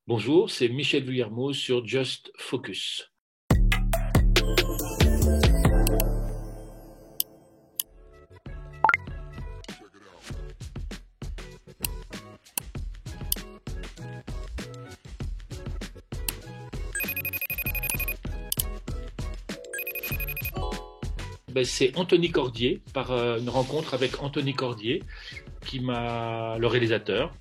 Bonjour, c'est Michel Vuillermoz sur Just Focus. C'est Anthony Cordier, par une rencontre avec Anthony Cordier, le réalisateur,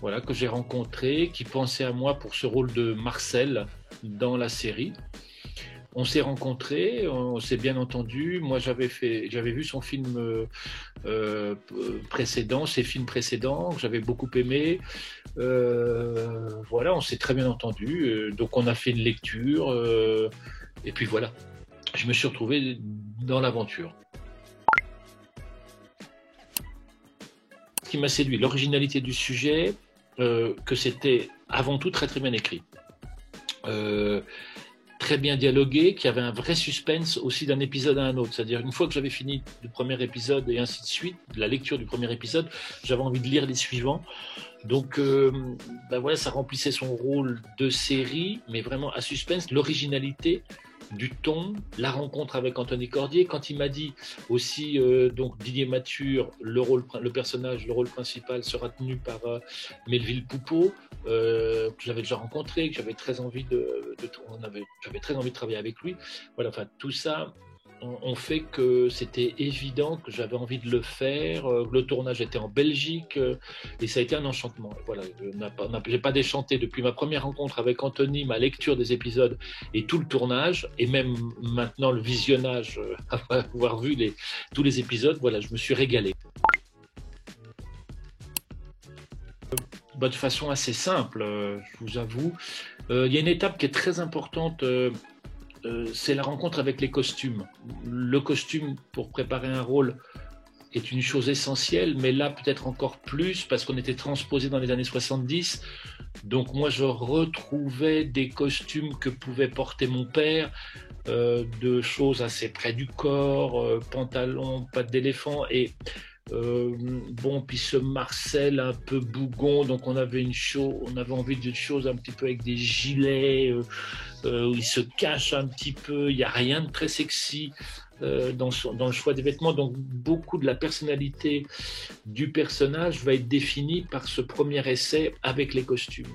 voilà, que j'ai rencontré, qui pensait à moi pour ce rôle de Marcel dans la série. On s'est rencontrés, on s'est bien entendu. Moi, j'avais vu son film précédent, ses films précédents, que j'avais beaucoup aimé. Voilà, on s'est très bien entendu. Donc, on a fait une lecture. Et puis voilà, je me suis retrouvé dans l'aventure. Ce qui m'a séduit, l'originalité du sujet, que c'était avant tout très très bien écrit. Très bien dialogué, qu'il y avait un vrai suspense aussi d'un épisode à un autre. C'est-à-dire, une fois que j'avais fini le premier épisode et ainsi de suite, la lecture du premier épisode, j'avais envie de lire les suivants. Donc, voilà, ça remplissait son rôle de série, mais vraiment à suspense, l'originalité du ton, la rencontre avec Anthony Cordier. Quand il m'a dit aussi, donc Didier Mathur, le rôle principal sera tenu par Melville Poupeau, que j'avais déjà rencontré, que j'avais très envie j'avais très envie de travailler avec lui. Voilà, enfin tout ça on fait que c'était évident que j'avais envie de le faire. Le tournage était en Belgique et ça a été un enchantement. Voilà, j'ai pas déchanté depuis ma première rencontre avec Anthony, ma lecture des épisodes et tout le tournage, et même maintenant le visionnage, après avoir vu tous les épisodes. Voilà, je me suis régalé. De façon assez simple, je vous avoue. Il y a une étape qui est très importante. C'est la rencontre avec les costumes. Le costume pour préparer un rôle est une chose essentielle, mais là peut-être encore plus parce qu'on était transposé dans les années 70. Donc moi je retrouvais des costumes que pouvait porter mon père, de choses assez près du corps, pantalon, pattes d'éléphant et puis ce Marcel un peu bougon, donc on avait envie d'une chose un petit peu avec des gilets où il se cache un petit peu, il n'y a rien de très sexy dans le choix des vêtements, donc beaucoup de la personnalité du personnage va être définie par ce premier essai avec les costumes.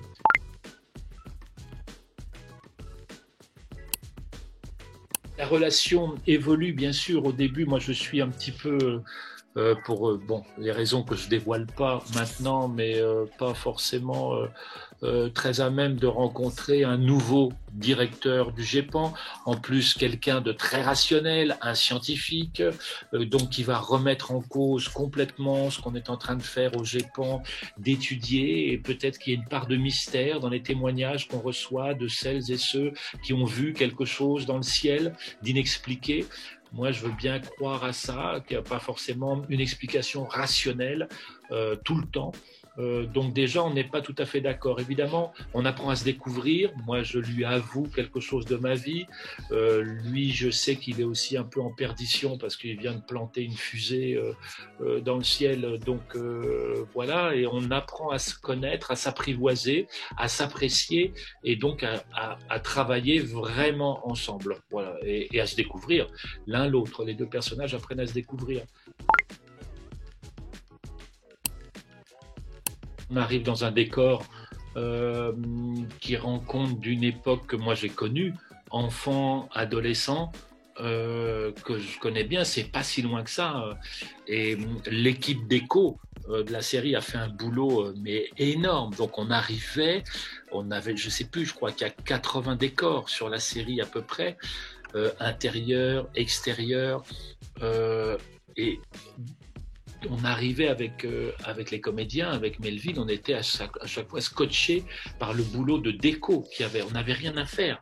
La relation évolue bien sûr. Au début, moi je suis un petit peu pour les raisons que je dévoile pas maintenant, mais pas forcément très à même de rencontrer un nouveau directeur du GEPAN, en plus quelqu'un de très rationnel, un scientifique, donc qui va remettre en cause complètement ce qu'on est en train de faire au GEPAN, d'étudier, et peut-être qu'il y a une part de mystère dans les témoignages qu'on reçoit de celles et ceux qui ont vu quelque chose dans le ciel d'inexpliqué. Moi, je veux bien croire à ça, qu'il n'y a pas forcément une explication rationnelle tout le temps. Donc déjà, on n'est pas tout à fait d'accord. Évidemment, on apprend à se découvrir. Moi, je lui avoue quelque chose de ma vie. Lui, je sais qu'il est aussi un peu en perdition parce qu'il vient de planter une fusée dans le ciel. Donc voilà, et on apprend à se connaître, à s'apprivoiser, à s'apprécier et donc à travailler vraiment ensemble. Voilà, et à se découvrir l'un l'autre. Les deux personnages apprennent à se découvrir. On arrive dans un décor qui rend compte d'une époque que moi j'ai connue, enfant, adolescent, que je connais bien, c'est pas si loin que ça. Et l'équipe d'écho de la série a fait un boulot mais énorme. Donc on avait, je sais plus, je crois qu'il y a 80 décors sur la série à peu près, intérieur, extérieur, et on arrivait avec les comédiens, avec Melville, on était à chaque fois scotché par le boulot de déco qu'il y avait. On n'avait rien à faire.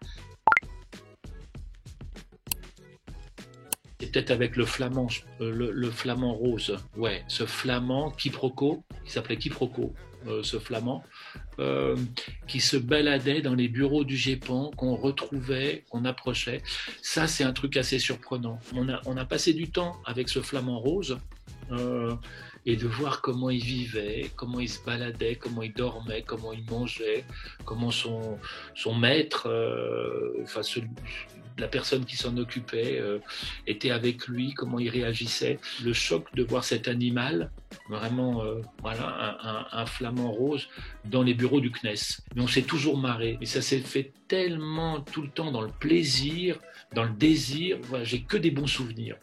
Et peut-être avec le flamand rose, ouais, ce flamand quiproquo, qui s'appelait quiproquo, ce flamand, qui se baladait dans les bureaux du GEPAN, qu'on retrouvait, qu'on approchait. Ça, c'est un truc assez surprenant. On a passé du temps avec ce flamand rose, euh, et de voir comment il vivait, comment il se baladait, comment il dormait, comment il mangeait, comment son maître, enfin la personne qui s'en occupait, était avec lui, comment il réagissait. Le choc de voir cet animal, vraiment, voilà, un flamant rose dans les bureaux du CNES. Mais on s'est toujours marré. Et ça s'est fait tellement tout le temps dans le plaisir, dans le désir. Voilà, j'ai que des bons souvenirs.